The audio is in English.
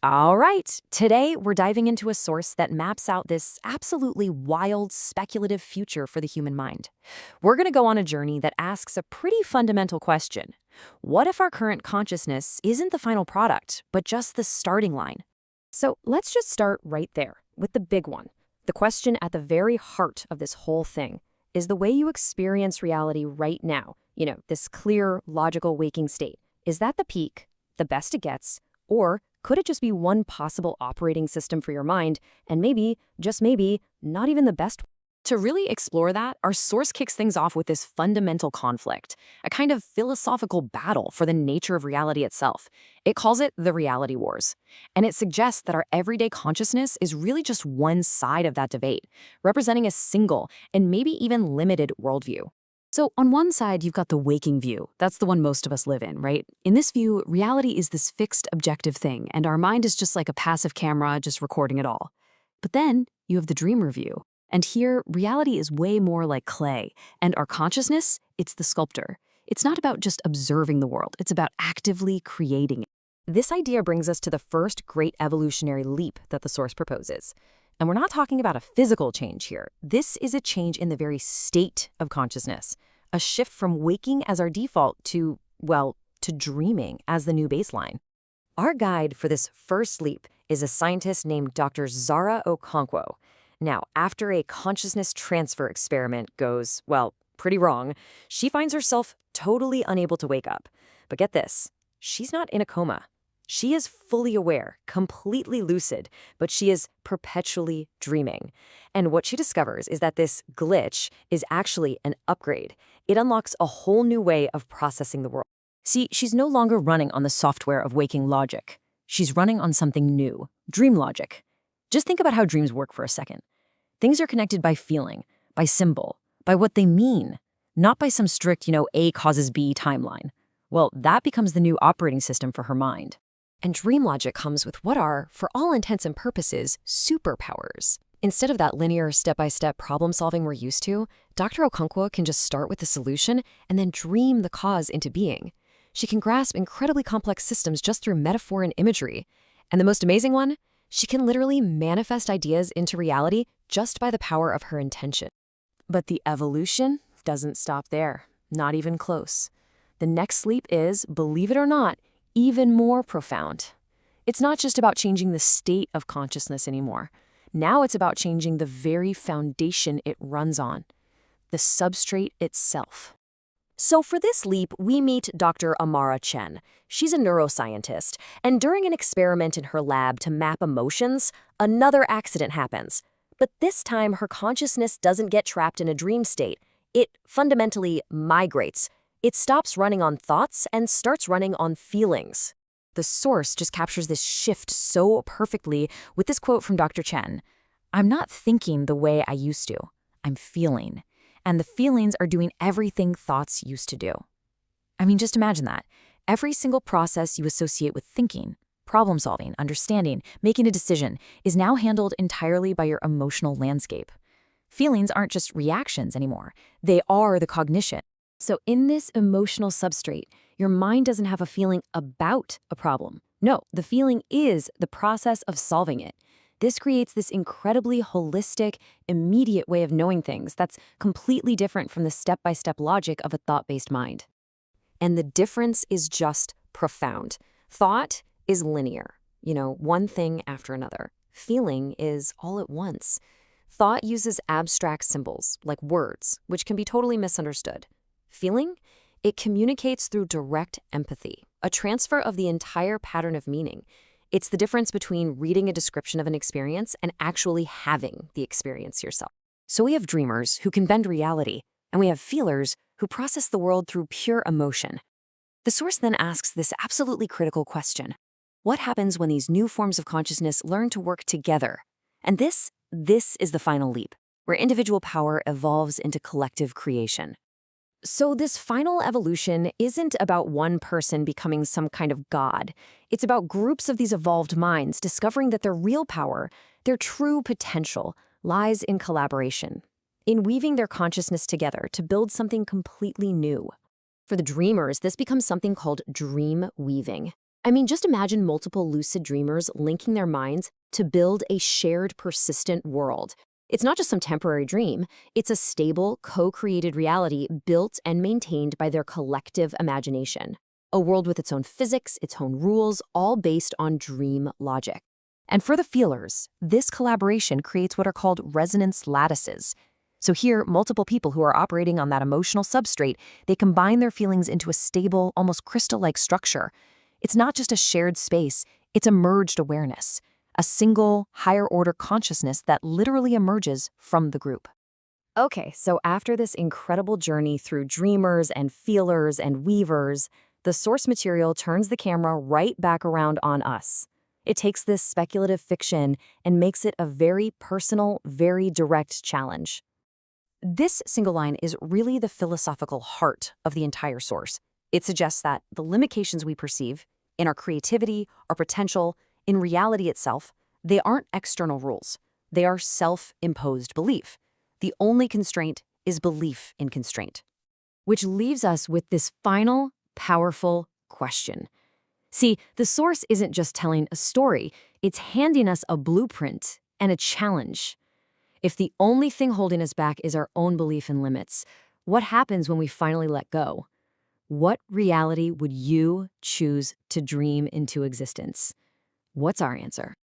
All right, today we're diving into a source that maps out this absolutely wild, speculative future for the human mind. We're going to go on a journey that asks a pretty fundamental question. What if our current consciousness isn't the final product, but just the starting line? So let's just start right there with the big one. The question at the very heart of this whole thing is the way you experience reality right now. This clear, logical waking state. Is that the peak, the best it gets, or could it just be one possible operating system for your mind, and maybe, just maybe, not even the best? To really explore that, our source kicks things off with this fundamental conflict, a kind of philosophical battle for the nature of reality itself. It calls it the reality wars, and it suggests that our everyday consciousness is really just one side of that debate, representing a single and maybe even limited worldview. So on one side, you've got the waking view. That's the one most of us live in, right? In this view, reality is this fixed objective thing, and our mind is just like a passive camera just recording it all. But then you have the dreamer view. And here, reality is way more like clay, and our consciousness, it's the sculptor. It's not about just observing the world, it's about actively creating it. This idea brings us to the first great evolutionary leap that the source proposes. And we're not talking about a physical change here. This is a change in the very state of consciousness, a shift from waking as our default to, to dreaming as the new baseline. Our guide for this first leap is a scientist named Dr. Zara Okonkwo. Now, after a consciousness transfer experiment goes, pretty wrong, she finds herself totally unable to wake up. But get this, she's not in a coma. She is fully aware, completely lucid, but she is perpetually dreaming. And what she discovers is that this glitch is actually an upgrade. It unlocks a whole new way of processing the world. See, she's no longer running on the software of waking logic. She's running on something new, dream logic. Just think about how dreams work for a second. Things are connected by feeling, by symbol, by what they mean, not by some strict, A causes B timeline. Well, that becomes the new operating system for her mind. And dream logic comes with what are, for all intents and purposes, superpowers. Instead of that linear, step-by-step problem solving we're used to, Dr. Okonkwo can just start with the solution and then dream the cause into being. She can grasp incredibly complex systems just through metaphor and imagery. And the most amazing one? She can literally manifest ideas into reality just by the power of her intention. But the evolution doesn't stop there, not even close. The next leap is, believe it or not, even more profound. It's not just about changing the state of consciousness anymore. Now it's about changing the very foundation it runs on, the substrate itself. So for this leap, we meet Dr. Amara Chen. She's a neuroscientist, and during an experiment in her lab to map emotions, another accident happens. But this time, her consciousness doesn't get trapped in a dream state. It fundamentally migrates. It stops running on thoughts and starts running on feelings. The source just captures this shift so perfectly with this quote from Dr. Chen. "I'm not thinking the way I used to. I'm feeling. And the feelings are doing everything thoughts used to do." I mean, just imagine that. Every single process you associate with thinking, problem solving, understanding, making a decision is now handled entirely by your emotional landscape. Feelings aren't just reactions anymore. They are the cognition. So in this emotional substrate, your mind doesn't have a feeling about a problem. No, the feeling is the process of solving it. This creates this incredibly holistic, immediate way of knowing things that's completely different from the step-by-step logic of a thought-based mind. And the difference is just profound. Thought is linear, one thing after another. Feeling is all at once. Thought uses abstract symbols, like words, which can be totally misunderstood. Feeling? It communicates through direct empathy, a transfer of the entire pattern of meaning. It's the difference between reading a description of an experience and actually having the experience yourself. So we have dreamers who can bend reality, and we have feelers who process the world through pure emotion. The source then asks this absolutely critical question. What happens when these new forms of consciousness learn to work together? And this is the final leap, where individual power evolves into collective creation. So this final evolution isn't about one person becoming some kind of god. It's about groups of these evolved minds discovering that their real power, their true potential, lies in collaboration, in weaving their consciousness together to build something completely new. For the dreamers, this becomes something called dream weaving. I mean, just imagine multiple lucid dreamers linking their minds to build a shared persistent world. It's not just some temporary dream, it's a stable, co-created reality built and maintained by their collective imagination. A world with its own physics, its own rules, all based on dream logic. And for the feelers, this collaboration creates what are called resonance lattices. So here, multiple people who are operating on that emotional substrate, they combine their feelings into a stable, almost crystal-like structure. It's not just a shared space, it's a merged awareness, a single, higher-order consciousness that literally emerges from the group. Okay, so after this incredible journey through dreamers and feelers and weavers, the source material turns the camera right back around on us. It takes this speculative fiction and makes it a very personal, very direct challenge. This single line is really the philosophical heart of the entire source. It suggests that the limitations we perceive in our creativity, our potential, in reality itself, they aren't external rules. They are self-imposed belief. The only constraint is belief in constraint. Which leaves us with this final, powerful question. See, the source isn't just telling a story, it's handing us a blueprint and a challenge. If the only thing holding us back is our own belief in limits, what happens when we finally let go? What reality would you choose to dream into existence? What's our answer?